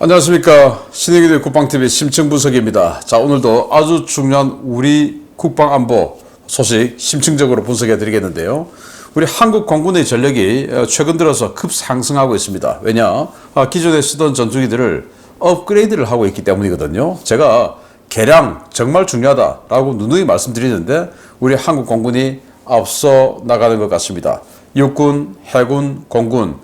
안녕하십니까. 신의기대 국방TV 심층분석입니다. 자, 오늘도 아주 중요한 우리 국방안보 소식 심층적으로 분석해 드리겠는데요. 우리 한국 공군의 전력이 최근 들어서 급상승하고 있습니다. 왜냐? 기존에 쓰던 전투기들을 업그레이드를 하고 있기 때문이거든요. 제가 개량 정말 중요하다라고 누누이 말씀드리는데 우리 한국 공군이 앞서 나가는 것 같습니다. 육군, 해군, 공군.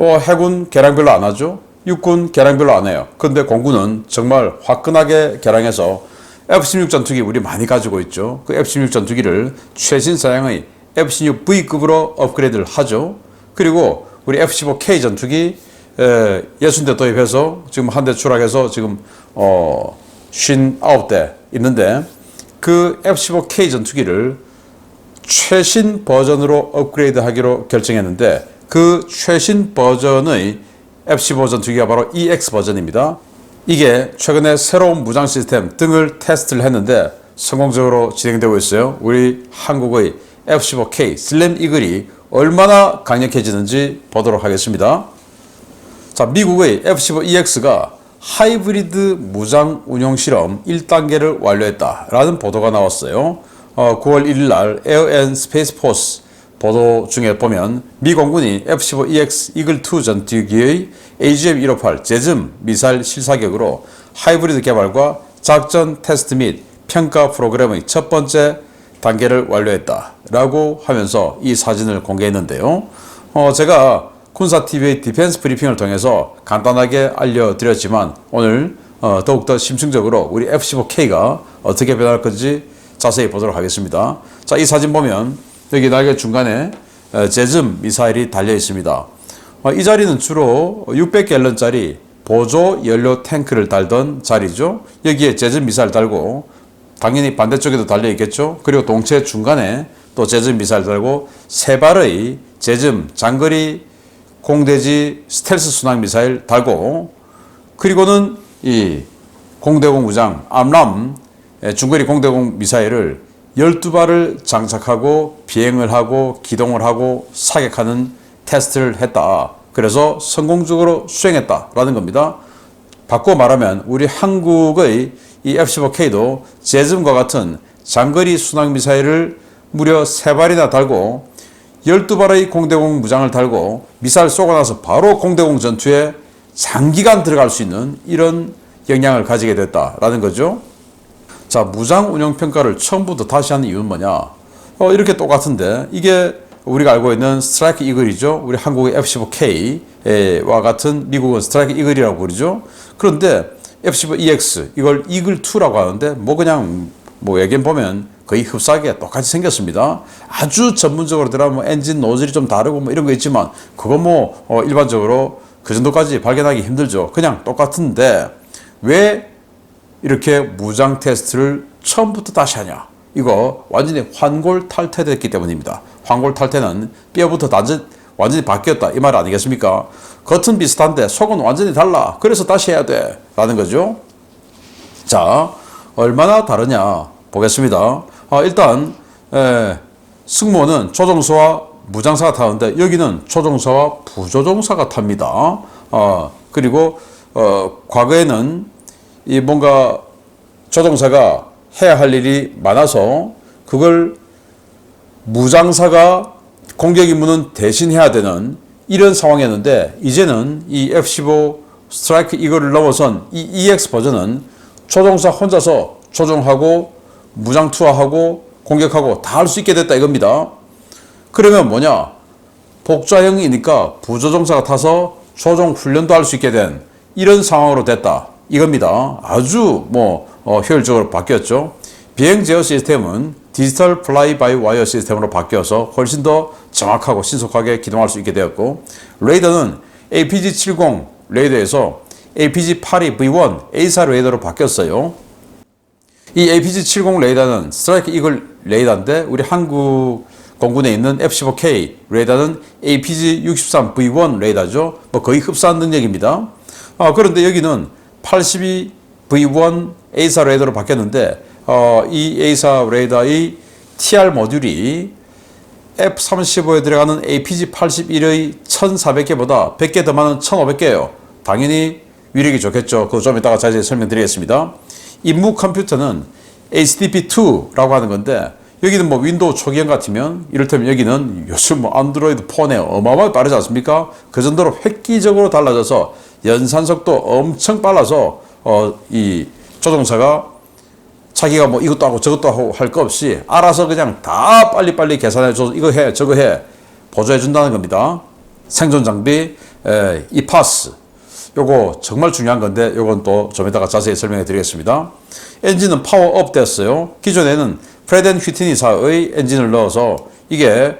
해군 개량 별로 안 하죠. 육군 개량 별로 안 해요. 근데 공군은 정말 화끈하게 개량해서 F-16 전투기 우리 많이 가지고 있죠. 그 F-16 전투기를 최신 사양의 F-16V급으로 업그레이드를 하죠. 그리고 우리 F-15K 전투기 60대 도입해서 지금 한 대 추락해서 지금 59대 있는데 그 F-15K 전투기를 최신 버전으로 업그레이드 하기로 결정했는데 그 최신 버전의 F-15 전투기가 바로 EX 버전입니다. 이게 최근에 새로운 무장 시스템 등을 테스트를 했는데 성공적으로 진행되고 있어요. 우리 한국의 F-15K 슬램 이글이 얼마나 강력해지는지 보도록 하겠습니다. 자, 미국의 F-15EX가 하이브리드 무장 운용 실험 1단계를 완료했다라는 보도가 나왔어요. 9월 1일 날 에어 앤 스페이스 포스 보도 중에 보면 미 공군이 F-15EX 이글2 전투기의 AGM-158 제즘 미사일 실사격으로 하이브리드 개발과 작전 테스트 및 평가 프로그램의 첫 번째 단계를 완료했다라고 하면서 이 사진을 공개했는데요. 제가 군사TV의 디펜스 브리핑을 통해서 간단하게 알려드렸지만 오늘 더욱더 심층적으로 우리 F-15K가 어떻게 변할 건지 자세히 보도록 하겠습니다. 자, 이 사진 보면 여기 날개 중간에 제즘 미사일이 달려 있습니다. 이 자리는 주로 600갤런짜리 보조 연료 탱크를 달던 자리죠. 여기에 제즘 미사일 달고 당연히 반대쪽에도 달려 있겠죠. 그리고 동체 중간에 또 제즘 미사일 달고 세 발의 제즘 장거리 공대지 스텔스 순항 미사일 달고 그리고는 이 공대공 무장 암람 중거리 공대공 미사일을 12발을 장착하고 비행을 하고 기동을 하고 사격하는 테스트를 했다. 그래서 성공적으로 수행했다라는 겁니다. 바꿔 말하면 우리 한국의 이 F-15K도 제즘과 같은 장거리 순항 미사일을 무려 3발이나 달고 12발의 공대공 무장을 달고 미사일 쏘고 나서 바로 공대공 전투에 장기간 들어갈 수 있는 이런 역량을 가지게 됐다라는 거죠. 자, 무장 운영 평가를 처음부터 다시 하는 이유는 뭐냐? 이렇게 똑같은데 이게 우리가 알고 있는 스트라이크 이글이죠. 우리 한국의 F-15K와 같은 미국은 스트라이크 이글이라고 부르죠. 그런데 F-15EX 이걸 이글2라고 하는데 그냥 얘기해 보면 거의 흡사하게 똑같이 생겼습니다. 아주 전문적으로 들어가면 엔진 노즐이 좀 다르고 이런 거 있지만 그거 일반적으로 그 정도까지 발견하기 힘들죠. 그냥 똑같은데 왜 이렇게 무장 테스트를 처음부터 다시 하냐? 이거 완전히 환골탈태됐기 때문입니다. 환골탈태는 뼈부터 완전히 바뀌었다 이 말 아니겠습니까? 겉은 비슷한데 속은 완전히 달라. 그래서 다시 해야 돼 라는 거죠. 자, 얼마나 다르냐 보겠습니다. 일단 승무원은 조종사와 무장사가 타는데 여기는 조종사와 부조종사가 탑니다. 그리고 과거에는 이 뭔가 조종사가 해야 할 일이 많아서 그걸 무장사가 공격 임무는 대신 해야 되는 이런 상황이었는데 이제는 이 F-15 스트라이크 이거를 넘어선 이 EX 버전은 조종사 혼자서 조종하고 무장 투하하고 공격하고 다 할 수 있게 됐다 이겁니다. 그러면 뭐냐? 복좌형이니까 부조종사가 타서 조종 훈련도 할 수 있게 된 이런 상황으로 됐다. 이겁니다. 아주 효율적으로 바뀌었죠. 비행 제어 시스템은 디지털 플라이 바이 와이어 시스템으로 바뀌어서 훨씬 더 정확하고 신속하게 기동할 수 있게 되었고 레이더는 APG-70 레이더에서 APG-82V1 A사 레이더로 바뀌었어요. 이 APG-70 레이더는 스트라이크 이글 레이더인데 우리 한국 공군에 있는 F-15K 레이더는 APG-63V1 레이더죠. 거의 흡사한 능력입니다. 그런데 여기는 82V1 A사 레이더로 바뀌었는데 이 A사 레이더의 TR 모듈이 F-35에 들어가는 APG-81의 1400개보다 100개 더 많은 1500개예요. 당연히 위력이 좋겠죠. 그거 좀 이따가 자세히 설명드리겠습니다. 임무 컴퓨터는 HTTP2라고 하는 건데 여기는 뭐 윈도우 초기형 같으면 이를테면 여기는 요즘 뭐 안드로이드 폰에 어마어마하게 빠르지 않습니까? 그 정도로 획기적으로 달라져서 연산 속도 엄청 빨라서 이 조종사가 자기가 뭐 이것도 하고 저것도 하고 할 거 없이 알아서 그냥 다 빨리빨리 계산해줘서 이거 해 저거 해 보조해 준다는 겁니다. 생존 장비 이파스 요거 정말 중요한 건데 요건 또 좀 이따가 자세히 설명해 드리겠습니다. 엔진은 파워업 됐어요. 기존에는 프레드 앤 휘트니사의 엔진을 넣어서 이게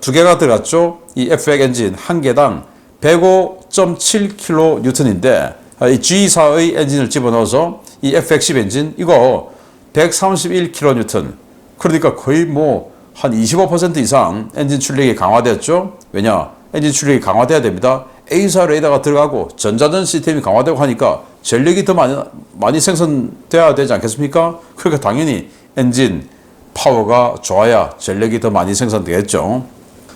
두 개가 들어갔죠. 이 F100 엔진 한 개당 105.7kN인데 이 G사의 엔진을 집어넣어서 이 F110 엔진 이거 131kN 그러니까 거의 뭐 한 25% 이상 엔진 출력이 강화됐죠. 왜냐? 엔진 출력이 강화돼야 됩니다. A사 레이더가 들어가고 전자전 시스템이 강화되고 하니까 전력이 더 많이 생산돼야 되지 않겠습니까? 그러니까 당연히 엔진 파워가 좋아야 전력이 더 많이 생산되겠죠.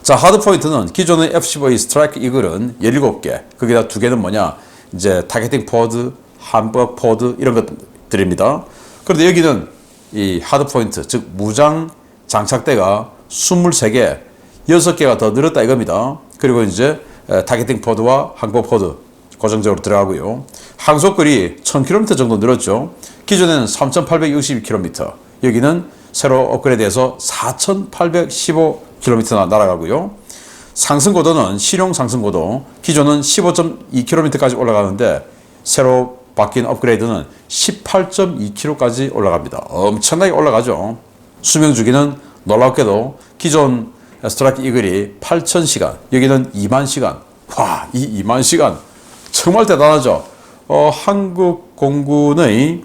자, 하드 포인트는 기존의 F-15의 스트라이크 이글은 17개, 거기다 2개는 뭐냐? 이제 타겟팅 포드, 함버 포드 이런 것들입니다. 그런데 여기는 이 하드 포인트, 즉 무장 장착대가 23개, 6개가 더 늘었다 이겁니다. 그리고 이제 타겟팅 포드와 항법 포드 고정적으로 들어가고요. 항속거리 1000km 정도 늘었죠. 기존에는 3862km, 여기는 새로 업그레이드해서 4815km나 날아가고요. 상승고도는 실용 상승고도 기존은 15.2km까지 올라가는데 새로 바뀐 업그레이드는 18.2km까지 올라갑니다. 엄청나게 올라가죠. 수명 주기는 놀랍게도 기존 스트라이크 이글이 8,000시간, 여기는 20,000시간. 와, 이 20,000시간 정말 대단하죠. 한국 공군의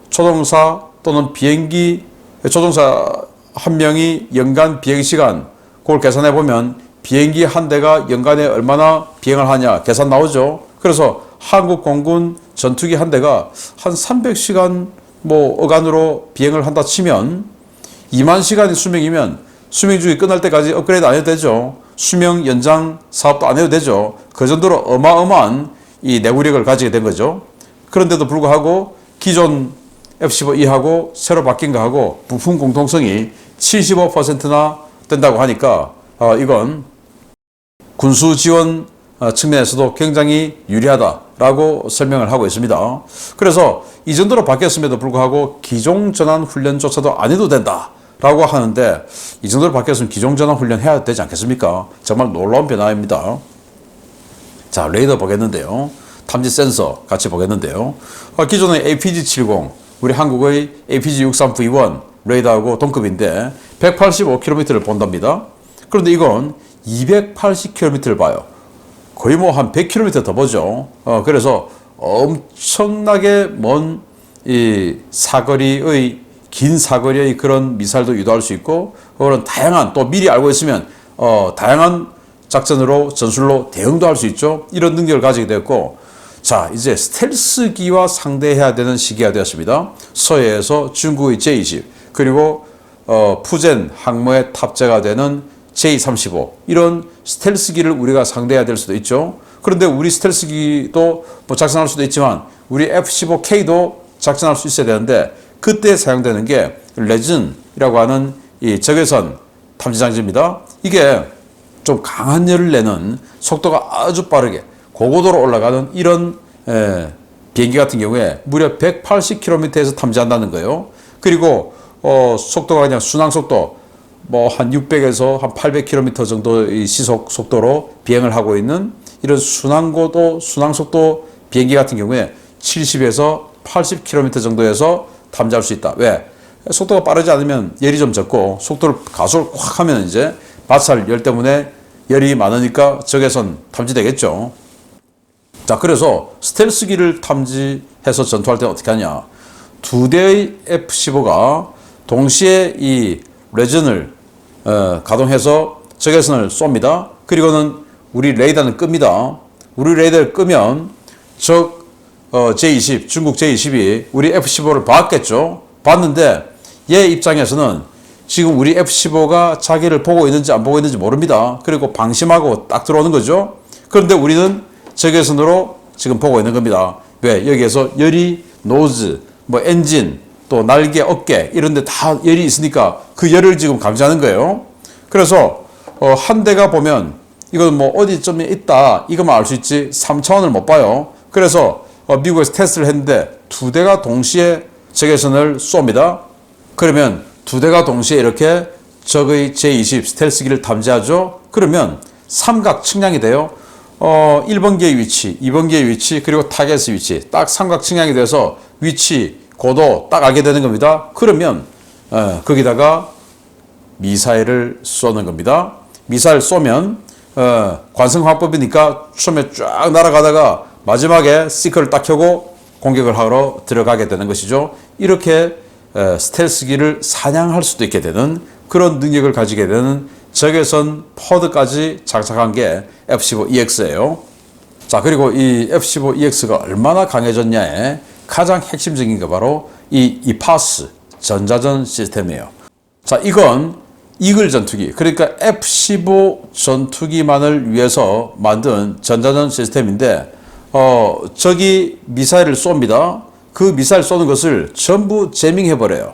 조종사 또는 비행기 조종사 한 명이 연간 비행 시간 그걸 계산해 보면 비행기 한 대가 연간에 얼마나 비행을 하냐 계산 나오죠. 그래서 한국 공군 전투기 한 대가 한 300시간 뭐 어간으로 비행을 한다 치면 20,000시간의 수명이면 수명 주기 끝날 때까지 업그레이드 안 해도 되죠. 수명 연장 사업도 안 해도 되죠. 그 정도로 어마어마한 이 내구력을 가지게 된 거죠. 그런데도 불구하고 기존 F-15E하고 새로 바뀐 거하고 부품 공통성이 75%나 된다고 하니까 이건 군수 지원 측면에서도 굉장히 유리하다라고 설명을 하고 있습니다. 그래서 이 정도로 바뀌었음에도 불구하고 기종전환 훈련조차도 안 해도 된다라고 하는데 이 정도로 바뀌었으면 기종전환 훈련 해야 되지 않겠습니까? 정말 놀라운 변화입니다. 자, 레이더 보겠는데요. 탐지 센서 같이 보겠는데요. 기존의 APG-70 우리 한국의 APG-63V1 레이더하고 동급인데 185km를 본답니다. 그런데 이건 280km를 봐요. 거의 뭐 한 100km 더 보죠. 그래서 엄청나게 먼 이 사거리의 긴 사거리의 그런 미사일도 유도할 수 있고 그런 다양한 또 미리 알고 있으면 다양한 작전으로 전술로 대응도 할 수 있죠. 이런 능력을 가지게 되었고 자 이제 스텔스기와 상대해야 되는 시기가 되었습니다. 서해에서 중국의 J-20 그리고 푸젠 항모에 탑재가 되는 J-35 이런 스텔스기를 우리가 상대해야 될 수도 있죠. 그런데 우리 스텔스기도 뭐 작전할 수도 있지만 우리 F-15K도 작전할 수 있어야 되는데 그때 사용되는 게 레진이라고 하는 이 적외선 탐지 장치입니다. 이게 좀 강한 열을 내는 속도가 아주 빠르게 고고도로 올라가는 이런 비행기 같은 경우에 무려 180km에서 탐지한다는 거예요. 그리고 속도가 그냥 순항 속도 뭐 한 600에서 한 800km 정도의 시속 속도로 비행을 하고 있는 이런 순항고도 순항속도 비행기 같은 경우에 70에서 80km 정도에서 탐지할 수 있다. 왜? 속도가 빠르지 않으면 열이 좀 적고 속도를 가속을 확 하면 이제 마찰 열 때문에 열이 많으니까 적외선 탐지되겠죠. 자, 그래서 스텔스기를 탐지해서 전투할 때는 어떻게 하냐? 두 대의 F-15가 동시에 이 레전을 가동해서 적외선을 쏩니다. 그리고는 우리 레이더는 끕니다. 우리 레이더를 끄면 적 J-20, 중국 J-20이 우리 F-15를 봤겠죠. 봤는데 얘 입장에서는 지금 우리 F-15가 자기를 보고 있는지 안 보고 있는지 모릅니다. 그리고 방심하고 딱 들어오는 거죠. 그런데 우리는 적외선으로 지금 보고 있는 겁니다. 왜? 여기에서 열이 노즈, 뭐 엔진, 또 날개, 어깨 이런 데 다 열이 있으니까 그 열을 지금 감지하는 거예요. 그래서 한 대가 보면 이건 뭐 어디쯤에 있다 이것만 알 수 있지 3차원을 못 봐요. 그래서 미국에서 테스트를 했는데 두 대가 동시에 적외선을 쏩니다. 그러면 두 대가 동시에 이렇게 적의 제20 스텔스기를 탐지하죠. 그러면 삼각 측량이 돼요. 1번기의 위치, 2번기의 위치, 그리고 타겟의 위치 딱 삼각 측량이 돼서 위치, 고도 딱 알게 되는 겁니다. 그러면 거기다가 미사일을 쏘는 겁니다. 미사일 쏘면 관성화법이니까 처음에 쫙 날아가다가 마지막에 시커를 딱 켜고 공격을 하러 들어가게 되는 것이죠. 이렇게 스텔스기를 사냥할 수도 있게 되는 그런 능력을 가지게 되는 적외선 포드까지 장착한 게 F-15EX예요. 자, 그리고 이 F-15EX가 얼마나 강해졌냐에 가장 핵심적인 게 바로 이 이파스 전자전 시스템이에요. 자, 이건 이글 전투기, 그러니까 F-15 전투기만을 위해서 만든 전자전 시스템인데 저기 미사일을 쏩니다. 그 미사일 쏘는 것을 전부 제밍해버려요.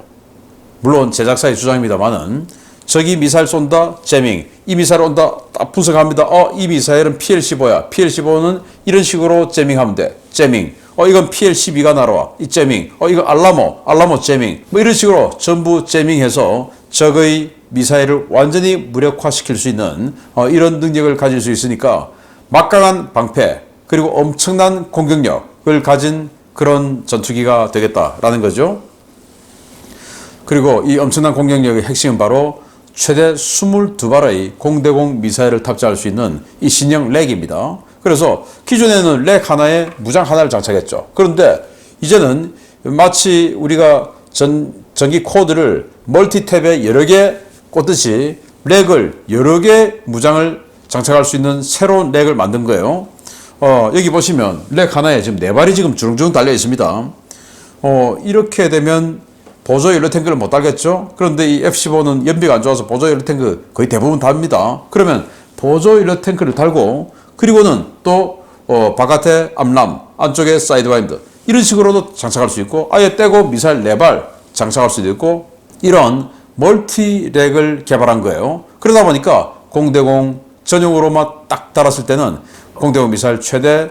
물론 제작사의 주장입니다만은 저기 미사일 쏜다, 제밍. 이 미사일 온다, 딱 분석합니다. 이 미사일은 PL-15야. PL-15는 이런 식으로 제밍하면 돼. 제밍. 이건 PL-12가 날아와. 이 제밍. 이건 알라모 제밍. 뭐 이런 식으로 전부 제밍해서 적의 미사일을 완전히 무력화시킬 수 있는 이런 능력을 가질 수 있으니까 막강한 방패 그리고 엄청난 공격력을 가진 그런 전투기가 되겠다라는 거죠. 그리고 이 엄청난 공격력의 핵심은 바로 최대 22발의 공대공 미사일을 탑재할 수 있는 이 신형 렉입니다. 그래서 기존에는 렉 하나에 무장 하나를 장착했죠. 그런데 이제는 마치 우리가 전기 코드를 멀티탭에 여러 개 꽂듯이 렉을 여러 개 무장을 장착할 수 있는 새로운 렉을 만든 거예요. 여기 보시면 렉 하나에 지금 4발이 지금 주렁주렁 달려 있습니다. 이렇게 되면 보조 연료 탱크를 못 달겠죠? 그런데 이 F-15는 연비가 안 좋아서 보조 연료 탱크 거의 대부분 답니다. 그러면 보조 연료 탱크를 달고 그리고는 또 바깥에 암람, 안쪽에 사이드와인드 이런 식으로도 장착할 수 있고 아예 떼고 미사일 4발 장착할 수도 있고 이런 멀티렉을 개발한 거예요. 그러다 보니까 공대공 전용으로만 딱 달았을 때는 공대공 미사일 최대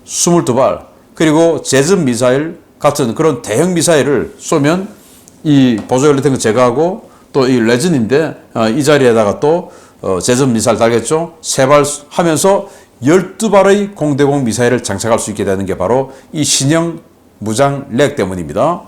22발 그리고 제즘 미사일 같은 그런 대형 미사일을 쏘면 이 보조 연료 탱크 제거하고 또 이 레진인데 이 자리에다가 또 제점 미사일 달겠죠. 3발 하면서 12발의 공대공 미사일을 장착할 수 있게 되는 게 바로 이 신형 무장 렉 때문입니다.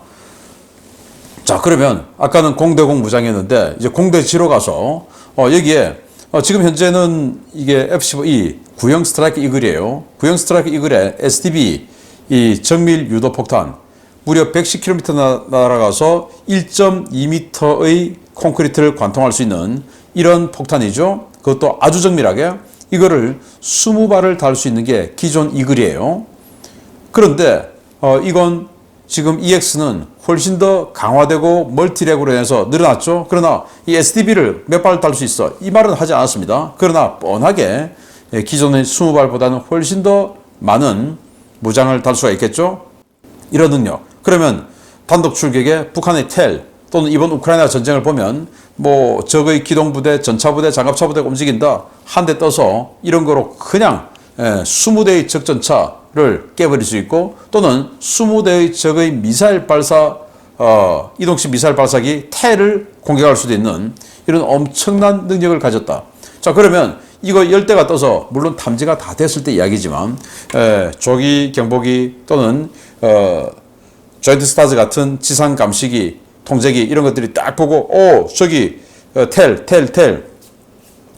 자, 그러면 아까는 공대공 무장이었는데 이제 공대지로 가서 여기에 지금 현재는 이게 F-15E 구형 스트라이크 이글이에요. 구형 스트라이크 이글에 SDB 이 정밀 유도 폭탄 무려 110km 날아가서 1.2m의 콘크리트를 관통할 수 있는 이런 폭탄이죠. 그것도 아주 정밀하게 이거를 20발을 달 수 있는 게 기존 이글이에요. 그런데 이건 지금 EX는 훨씬 더 강화되고 멀티렉으로 해서 늘어났죠. 그러나 이 SDB를 몇 발 달 수 있어? 이 말은 하지 않았습니다. 그러나 뻔하게 기존의 20발보다는 훨씬 더 많은 무장을 달 수가 있겠죠. 이런 능력. 그러면 단독 출격에 북한의 텔 또는 이번 우크라이나 전쟁을 보면 뭐 적의 기동부대, 전차부대, 장갑차부대가 움직인다. 한 대 떠서 이런 거로 그냥 20대의 적전차를 깨버릴 수 있고 또는 20대의 적의 미사일 발사 이동식 미사일 발사기 텔을 공격할 수도 있는 이런 엄청난 능력을 가졌다. 자, 그러면 이거 10대가 떠서 물론 탐지가 다 됐을 때 이야기지만 조기 경보기 또는 조인트 스타즈 같은 지상 감시기, 통제기 이런 것들이 딱 보고 저기 텔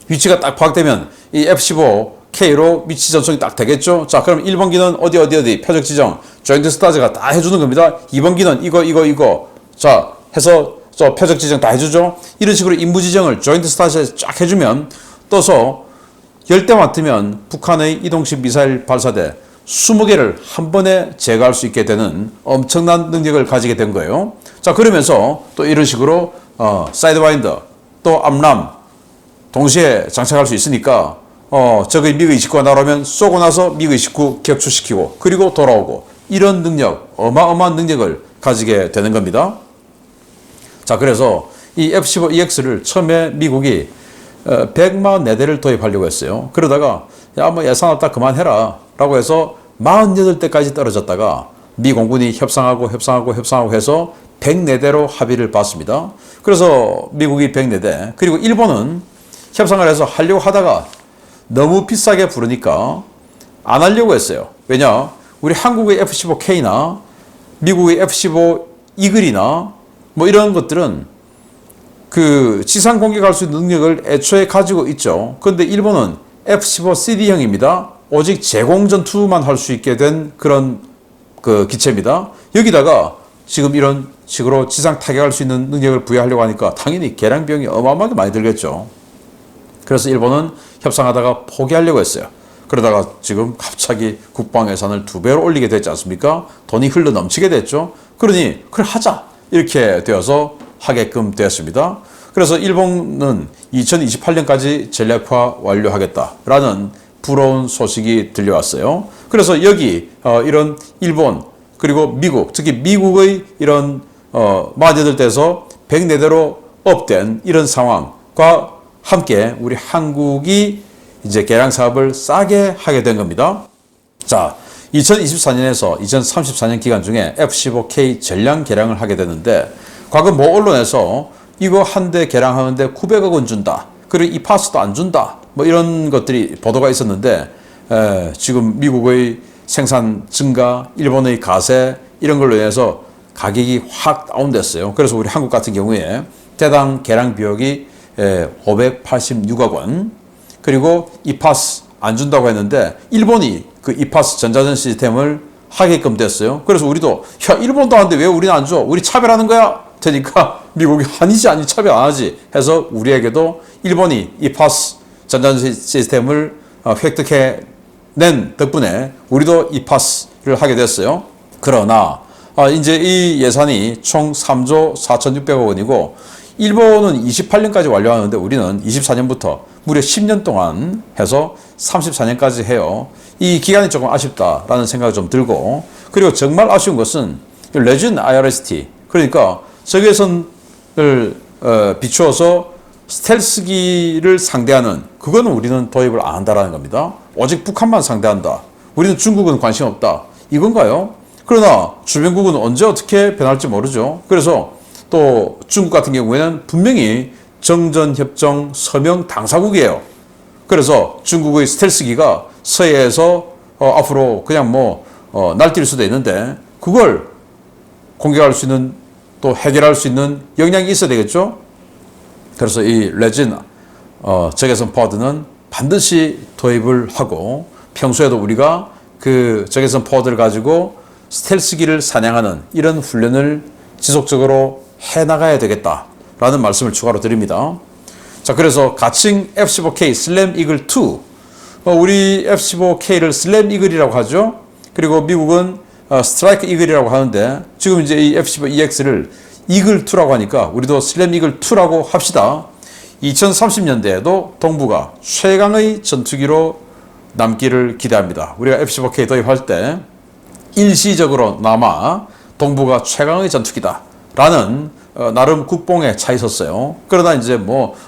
위치가 딱 파악되면 이 F-15K로 위치 전송이 딱 되겠죠. 자, 그럼 1번기는 어디 표적 지정 조인트 스타즈가 다 해주는 겁니다. 2번기는 이거 자 해서 저 표적 지정 다 해주죠. 이런 식으로 임무 지정을 조인트 스타즈에 쫙 해주면 떠서 10대 맞으면 북한의 이동식 미사일 발사대 20개를 한 번에 제거할 수 있게 되는 엄청난 능력을 가지게 된 거예요. 자, 그러면서 또 이런 식으로 사이드와인더 또 암람 동시에 장착할 수 있으니까 적의 미그29가 날아오면 쏘고 나서 미그29 격추시키고 그리고 돌아오고 이런 능력, 어마어마한 능력을 가지게 되는 겁니다. 자, 그래서 이 F-15EX를 처음에 미국이 144대를 도입하려고 했어요. 그러다가 야, 뭐 예산 없다 그만해라 라고 해서 48대까지 떨어졌다가 미 공군이 협상하고 해서 104대로 합의를 봤습니다. 그래서 미국이 104대, 그리고 일본은 협상을 해서 하려고 하다가 너무 비싸게 부르니까 안 하려고 했어요. 왜냐? 우리 한국의 F-15K나 미국의 F-15 이글이나 뭐 이런 것들은 그 지상 공격할 수 있는 능력을 애초에 가지고 있죠. 그런데 일본은 F-15CD형입니다. 오직 제공 전투만 할 수 있게 된 그런 그 기체입니다. 여기다가 지금 이런 식으로 지상 타격할 수 있는 능력을 부여하려고 하니까 당연히 개량 비용이 어마어마하게 많이 들겠죠. 그래서 일본은 협상하다가 포기하려고 했어요. 그러다가 지금 갑자기 국방 예산을 2배로 올리게 됐지 않습니까? 돈이 흘러 넘치게 됐죠. 그러니 그래 하자 이렇게 되어서 하게끔 되었습니다. 그래서 일본은 2028년까지 전략화 완료하겠다라는 부러운 소식이 들려왔어요. 그래서 여기 이런 일본 그리고 미국, 특히 미국의 이런 48대에서 104대로 업된 이런 상황과 함께 우리 한국이 이제 개량 사업을 싸게 하게 된 겁니다. 자, 2024년에서 2034년 기간 중에 F-15K 전량 개량을 하게 되는데 과거 모 언론에서 이거 한 대 개량하는데 900억 원 준다. 그리고 이 파스도 안 준다. 뭐 이런 것들이 보도가 있었는데 지금 미국의 생산 증가, 일본의 가세 이런 걸로 인해서 가격이 확 다운됐어요. 그래서 우리 한국 같은 경우에 대당 개량 비용이 586억 원, 그리고 이파스 안 준다고 했는데 일본이 그 이파스 전자전 시스템을 하게끔 됐어요. 그래서 우리도 야 일본도 하는데 왜 우리는 안 줘? 우리 차별하는 거야? 되니까 미국이 아니지 차별 안 하지 해서 우리에게도 일본이 이파스 전자전 시스템을 획득해낸 덕분에 우리도 이파스를 하게 됐어요. 그러나 이제 이 예산이 총 3조 4,600억 원이고 일본은 28년까지 완료하는데 우리는 24년부터 무려 10년 동안 해서 34년까지 해요. 이 기간이 조금 아쉽다라는 생각이 좀 들고, 그리고 정말 아쉬운 것은 레전 IRST, 그러니까 적외선을 비추어서 스텔스기를 상대하는 그거는 우리는 도입을 안 한다라는 겁니다. 오직 북한만 상대한다. 우리는 중국은 관심 없다. 이건가요? 그러나 주변국은 언제 어떻게 변할지 모르죠. 그래서 또 중국 같은 경우에는 분명히 정전협정 서명 당사국이에요. 그래서 중국의 스텔스기가 서해에서 앞으로 그냥 날뛸 수도 있는데 그걸 공격할 수 있는 또 해결할 수 있는 역량이 있어야 되겠죠. 그래서 이 레진 적외선 포워드는 반드시 도입을 하고 평소에도 우리가 그 적외선 포워드를 가지고 스텔스기를 사냥하는 이런 훈련을 지속적으로 해나가야 되겠다라는 말씀을 추가로 드립니다. 자, 그래서 가칭 F-15K 슬램 이글 2, 우리 F-15K를 슬램 이글이라고 하죠. 그리고 미국은 스트라이크 이글이라고 하는데 지금 이제 이 F-15EX를 이글 2라고 하니까 우리도 슬램 이글 2라고 합시다. 2030년대에도 동부가 최강의 전투기로 남기를 기대합니다. 우리가 F-15K 도입할 때 일시적으로 남아 동부가 최강의 전투기다라는 나름 국뽕에 차 있었어요. 그러다 이제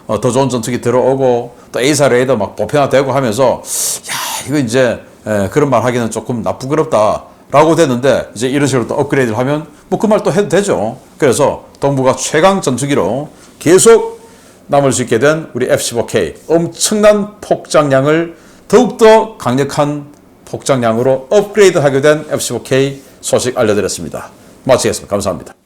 더 좋은 전투기 들어오고 또 A사 레이더 막 보편화되고 하면서 야 이거 이제 그런 말 하기는 조금 부끄럽다라고 됐는데 이제 이런 식으로 또 업그레이드를 하면 그 말 또 해도 되죠. 그래서 동부가 최강 전투기로 계속 남을 수 있게 된 우리 F-15K 엄청난 폭장량을 더욱더 강력한 폭장량으로 업그레이드하게 된 F-15K 소식 알려드렸습니다. 마치겠습니다. 감사합니다.